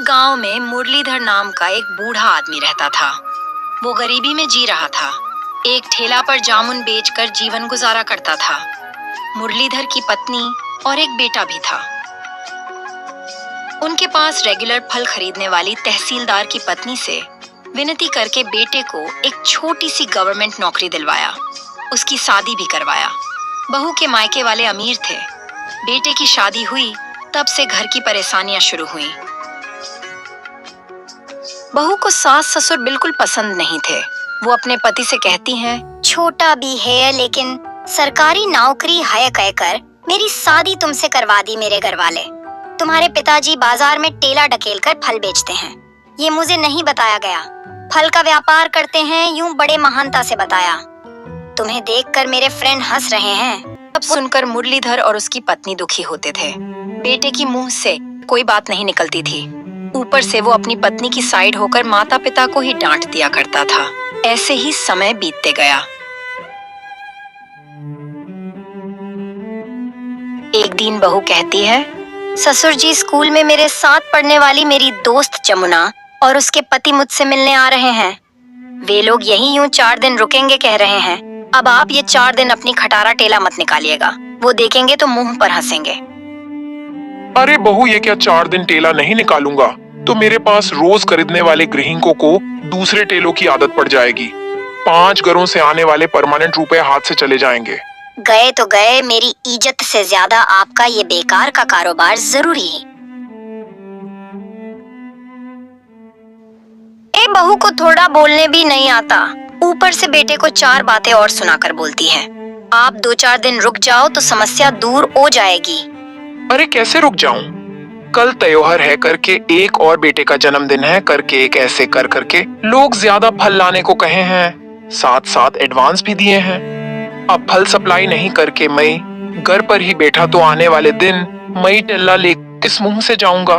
गांव में मुरलीधर नाम का एक बूढ़ा आदमी रहता था। वो गरीबी में जी रहा था। एक ठेला पर जामुन बेचकर जीवन गुजारा करता था। मुरलीधर की पत्नी और एक बेटा भी था। उनके पास रेगुलर फल खरीदने वाली तहसीलदार की पत्नी से विनती करके बेटे को एक छोटी सी गवर्नमेंट नौकरी दिलवाया। उसकी शादी भी करवाया। बहू के मायके वाले अमीर थे। बेटे की शादी हुई तब से घर की परेशानियां शुरू हुई। बहू को सास ससुर बिल्कुल पसंद नहीं थे। वो अपने पति से कहती हैं, छोटा भी है लेकिन सरकारी नौकरी है कहकर मेरी शादी तुमसे करवा दी मेरे घर वाले। तुम्हारे पिताजी बाजार में ठेला ढकेल कर फल बेचते हैं, ये मुझे नहीं बताया गया। फल का व्यापार करते हैं यूं बड़े महानता से बताया। तुम्हें देखकर मेरे फ्रेंड हंस रहे हैं। अब सुनकर मुरलीधर और उसकी पत्नी दुखी होते थे। बेटे की मुंह से कोई बात नहीं निकलती थी। ऊपर से वो अपनी पत्नी की साइड होकर माता पिता को ही डांट दिया करता था। ऐसे ही समय बीतते गया। एक दिन बहू कहती है, ससुर जी स्कूल में मेरे साथ पढ़ने वाली मेरी दोस्त जमुना और उसके पति मुझसे मिलने आ रहे हैं। वे लोग यहीं यूं 4 दिन रुकेंगे कह रहे हैं। अब आप ये 4 दिन अपनी खटारा टेला मत निकालिएगा, वो देखेंगे तो मुंह पर हंसेंगे। अरे बहू, ये क्या 4 दिन टेला नहीं निकालूंगा तो मेरे पास रोज खरीदने वाले गृहिणियों को दूसरे टेलों की आदत पड़ जाएगी। 5 घरों से आने वाले परमानेंट रुपए हाथ से चले जाएंगे। गए तो गए, मेरी इज्जत से ज्यादा आपका ये बेकार का कारोबार जरूरी है। ए बहू को थोड़ा बोलने भी नहीं आता, ऊपर से बेटे को 4 बातें और सुनाकर बोलती है। आप 2-4 दिन रुक जाओ तो समस्या दूर हो जाएगी। अरे कैसे रुक जाऊं? कल त्योहार है करके एक और बेटे का जन्मदिन है करके एक, ऐसे कर करके लोग ज्यादा फल लाने को कहे हैं, साथ साथ एडवांस भी दिए हैं। अब फल सप्लाई नहीं करके मैं घर पर ही बैठा तो आने वाले दिन मई टेला ले किस मुंह से जाऊंगा?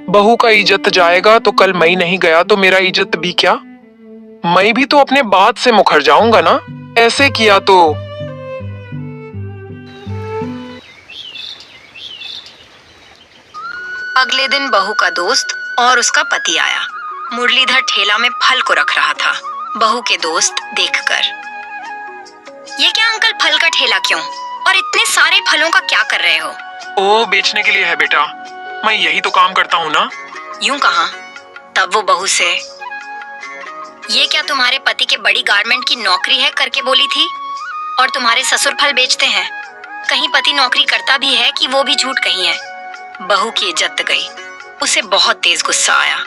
बहू का इज्जत जाएगा तो कल मई नहीं गया तो मेरा इज्जत भी क्या? मैं भी तो अपने बात से मुखर जाऊंगा ना, ऐसे किया तो। अगले दिन बहू का दोस्त और उसका पति आया। मुरलीधर ठेला में फल को रख रहा था। बहू के दोस्त देखकर, ये क्या अंकल, फल का ठेला क्यों और इतने सारे फलों का क्या कर रहे हो? ओ, बेचने के लिए है बेटा, मैं यही तो काम करता हूँ ना। यूं कहा। तब वो बहू से, ये क्या तुम्हारे पति के बड़ी गारमेंट की नौकरी है करके बोली थी और तुम्हारे ससुर फल बेचते हैं? कहीं पति नौकरी करता भी है कि वो भी झूठ कही है? बहू की इज्जत गई। उसे बहुत तेज गुस्सा आया।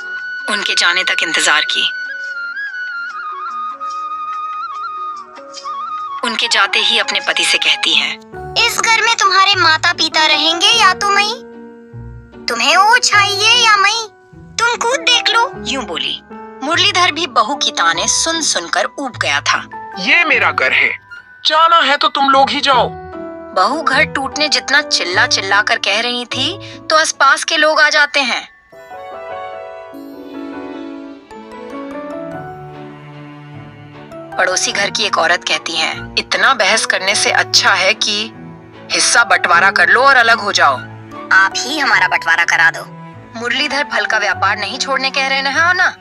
उनके जाने तक इंतजार की। उनके जाते ही अपने पति से कहती हैं, इस घर में तुम्हारे माता पिता रहेंगे या तो मैं? तुम्हें वो चाहिए या मैं? तुम खुद देख लो। यूं बोली। मुरलीधर भी बहू की ताने सुन सुनकर ऊब गया था। ये मेरा घर है, जाना है तो तुम लोग ही जाओ। बहू घर टूटने जितना चिल्ला चिल्ला कर कह रही थी तो आसपास के लोग आ जाते हैं। पड़ोसी घर की एक औरत कहती है, इतना बहस करने से अच्छा है कि हिस्सा बंटवारा कर लो और अलग हो जाओ। आप ही हमारा बंटवारा करा दो। मुरलीधर फल का व्यापार नहीं छोड़ने कह रहे हैं ना,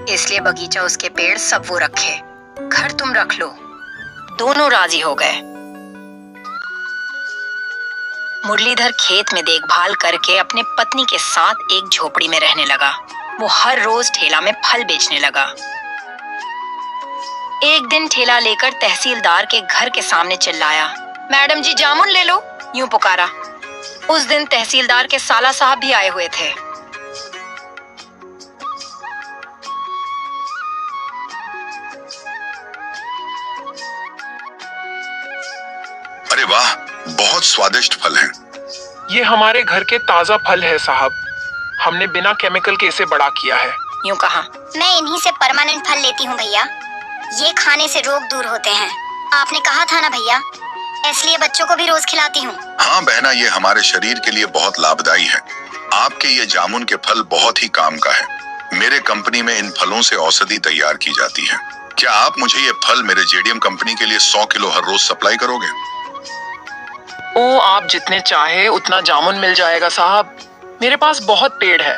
इसलिए बगीचा, उसके पेड़ सब वो रखे, घर तुम रख लो। दोनों राजी हो गए। मुरलीधर खेत में देखभाल करके अपने पत्नी के साथ एक झोपड़ी में रहने लगा। वो हर रोज ठेला में फल बेचने लगा। एक दिन ठेला लेकर तहसीलदार के घर के सामने चिल्लाया, मैडम जी जामुन ले लो, यूं पुकारा। उस दिन तहसीलदार के साला साहब भी आए हुए थे। अरे वाह, बहुत स्वादिष्ट फल हैं। ये हमारे घर के ताजा फल है साहब, हमने बिना केमिकल के इसे बड़ा किया है। यूं कहा। मैं इन्हीं से परमानेंट फल लेती हूँ भैया, ये खाने से रोग दूर होते हैं। आपने कहा था ना भैया, इसलिए बच्चों को भी रोज खिलाती हूँ। हाँ बहना, ये हमारे शरीर के लिए बहुत लाभदायी है। आपके ये जामुन के फल बहुत ही काम का है। मेरे कंपनी में इन फलों से औषधि तैयार की जाती है। क्या आप मुझे ये फल मेरे जेडीएम कंपनी के लिए 100 किलो हर रोज सप्लाई करोगे? ओ, आप जितने चाहे उतना जामुन मिल जाएगा साहब। मेरे पास बहुत पेड़ है,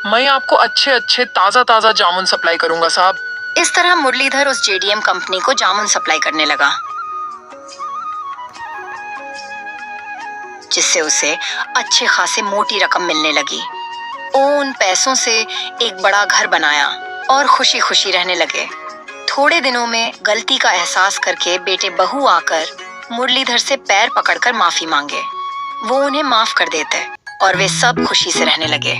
मैं आपको अच्छे अच्छे ताजा ताजा जामुन सप्लाई करूंगा साहब। इस तरह मुरलीधर उस जेडीएम कंपनी को जामुन सप्लाई करने लगा, जिससे उसे अच्छे खासे मोटी रकम मिलने लगी। वो उन पैसों से एक बड़ा घर बनाया और खुशी खुशी रहने लगे। थोड़े दिनों में गलती का एहसास करके बेटे बहू आकर मुरलीधर से पैर पकड़कर माफी मांगे। वो उन्हें माफ कर देते और वे सब खुशी से रहने लगे।